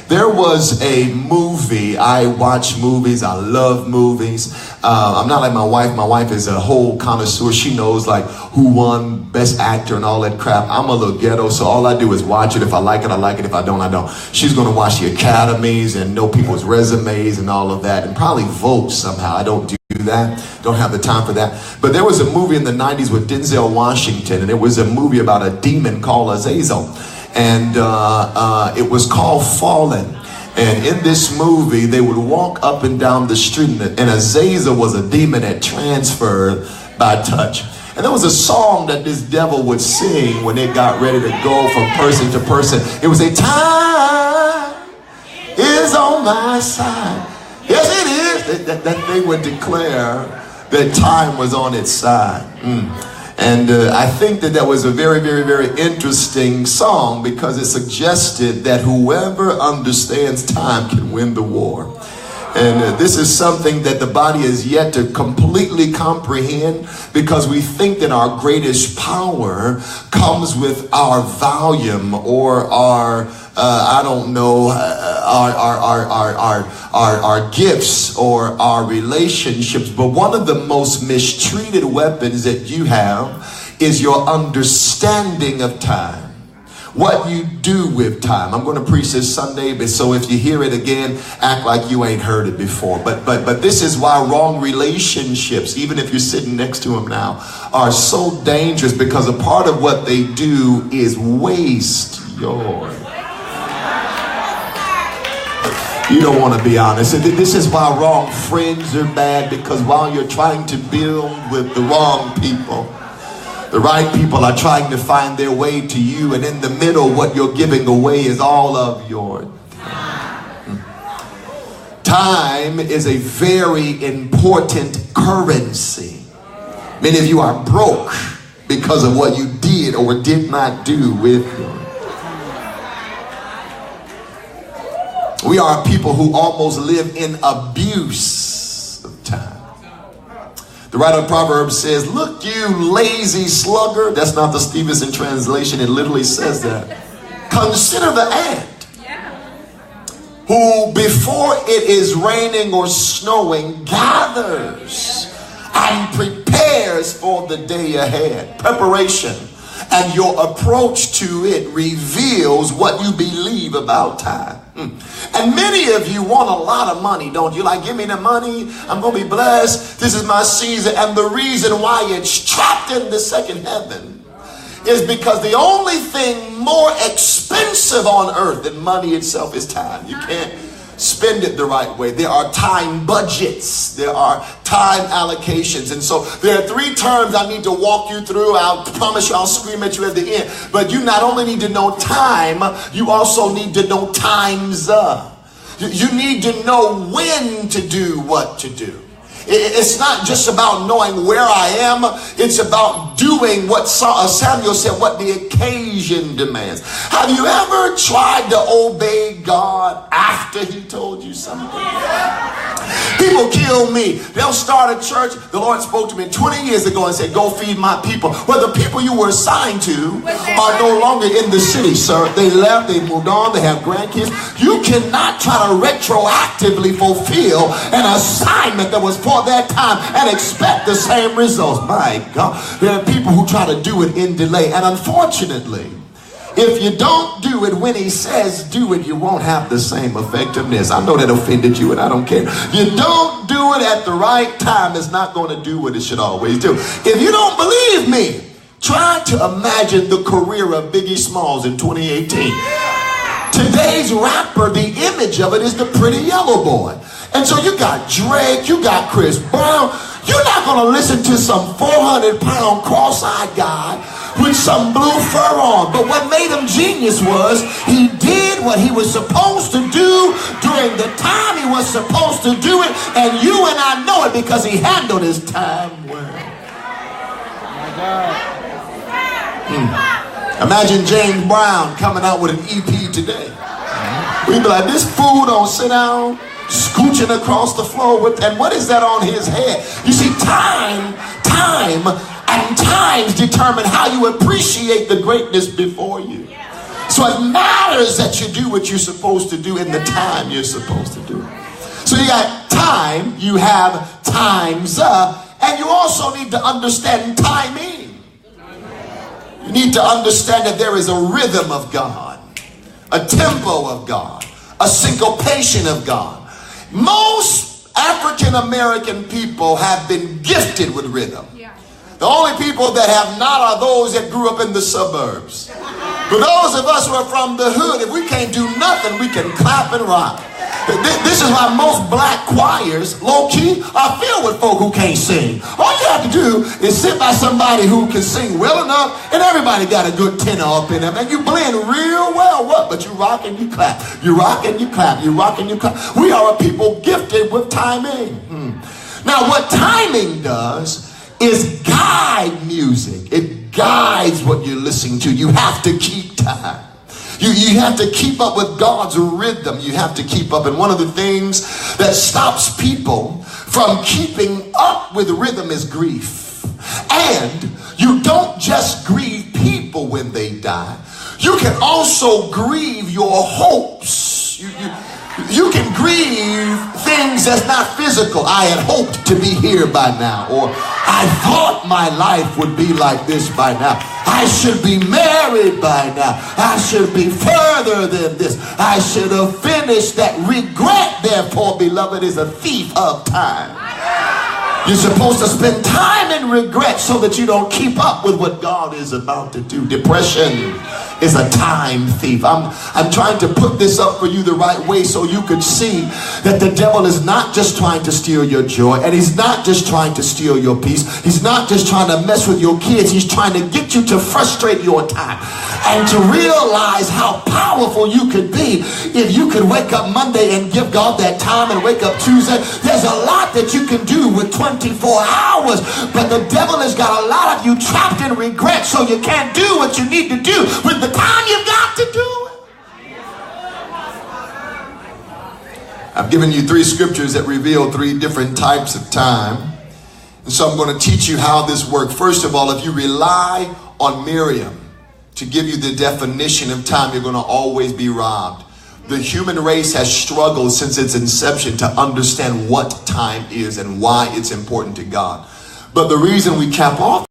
There was a movie. I watch movies. I love movies. I'm not like my wife. My wife is a whole connoisseur. She knows like who won best actor and all that crap. I'm a little ghetto, so all I do is watch it. If I like it, I like it. If I don't, I don't. She's going to watch the academies and know people's resumes and all of that and probably vote somehow. I don't do that. Don't have the time for that. But there was a movie in the 90s with Denzel Washington, and it was a movie about a demon called Azazel. And it was called Fallen. And in this movie, they would walk up and down the street, and Azazel was a demon that transferred by touch. And there was a song that this devil would sing when it got ready to go from person to person. It was a time is on my side. Yes, it is. That they would declare that time was on its side. And I think that was a very, very, very interesting song because it suggested that whoever understands time can win the war. And this is something that the body is yet to completely comprehend because we think that our greatest power comes with our volume or our, I don't know, our gifts or our relationships. But one of the most mistreated weapons that you have is your understanding of time. What you do with time. I'm going to preach this Sunday, but so if you hear it again, act like you ain't heard it before. But this is why wrong relationships, even if you're sitting next to them now, are so dangerous because a part of what they do is waste your. You don't want to be honest. This is why wrong friends are bad, because while you're trying to build with the wrong people, the right people are trying to find their way to you, and in the middle, what you're giving away is all of your time. Time is a very important currency. Many of you are broke because of what you did or did not do with your. We are people who almost live in abuse of time. The writer of Proverbs says, look you lazy sluggard. That's not the Stevenson translation. It literally says that. Consider the ant who before it is raining or snowing gathers and prepares for the day ahead. Preparation and your approach to it reveals what you believe about time. And many of you want a lot of money, don't you? Like, give me the money, I'm going to be blessed, this is my season. And the reason why it's trapped in the second heaven is because the only thing more expensive on earth than money itself is time. You can't spend it the right way. There are time budgets. There are time allocations. And so there are 3 terms I need to walk you through. I'll promise you I'll scream at you at the end. But you not only need to know time, you also need to know times. You need to know when to do what to do. It's not just about knowing where I am. It's about doing what Samuel said, what the occasion demands. Have you ever tried to obey God after he told you something? People kill me. They'll start a church. The Lord spoke to me 20 years ago and said, go feed my people. Well, the people you were assigned to are no longer in the city, sir. They left. They moved on. They have grandkids. You cannot try to retroactively fulfill an assignment that was for that time and expect the same results. My God. There are people who try to do it in delay. And unfortunately, if you don't do it when he says do it, you won't have the same effectiveness. I know that offended you and I don't care. You don't do it at the right time, it's not going to do what it should always do. If you don't believe me, try to imagine the career of Biggie Smalls in 2018. Today's rapper, the image of it is the pretty yellow boy. And so you got Drake, you got Chris Brown. You're not going to listen to some 400-pound cross-eyed guy with some blue fur on. But what made him genius was he did what he was supposed to do during the time he was supposed to do it. And you and I know it because he handled his time well. My God. Imagine James Brown coming out with an EP today. We'd be like, this fool don't sit down, scooching across the floor with, and what is that on his head? You see, time and times determine how you appreciate the greatness before you. So it matters that you do what you're supposed to do in the time you're supposed to do it. So you got time, you have times, and you also need to understand timing. You need to understand that there is a rhythm of God, a tempo of God, a syncopation of God. Most African American people have been gifted with rhythm. The only people that have not are those that grew up in the suburbs. For those of us who are from the hood, if we can't do nothing, we can clap and rock. This is why most black choirs, low-key, are filled with folk who can't sing. All you have to do is sit by somebody who can sing well enough, and everybody got a good tenor up in them, and you blend real well. What? But you rock and you clap. You rock and you clap. You rock and you clap. We are a people gifted with timing. Now, what timing does is guide music. It guides what you're listening to. You have to keep time. You have to keep up with God's rhythm. You have to keep up. And one of the things that stops people from keeping up with rhythm is grief. And you don't just grieve people when they die. You can also grieve your hopes. You can grieve things that's not physical. I had hoped to be here by now, or I thought my life would be like this by now. I should be married by now. I should be further than this. I should have finished that. Regret, therefore, beloved, is a thief of time. You're supposed to spend time in regret so that you don't keep up with what God is about to do. Depression is a time thief. I'm trying to put this up for you the right way so you could see that the devil is not just trying to steal your joy, and he's not just trying to steal your peace. He's not just trying to mess with your kids. He's trying to get you to frustrate your time and to realize how powerful you could be if you could wake up Monday and give God that time, and wake up Tuesday. There's a lot that you can do with 24 hours, but the devil has got a lot of you trapped in regret, so you can't do what you need to do with the time you've got to do it. I've given you 3 scriptures that reveal 3 different types of time, and so I'm going to teach you how this works. First of all, if you rely on Miriam to give you the definition of time, you're going to always be robbed. The human race has struggled since its inception to understand what time is and why it's important to God. But the reason we cap off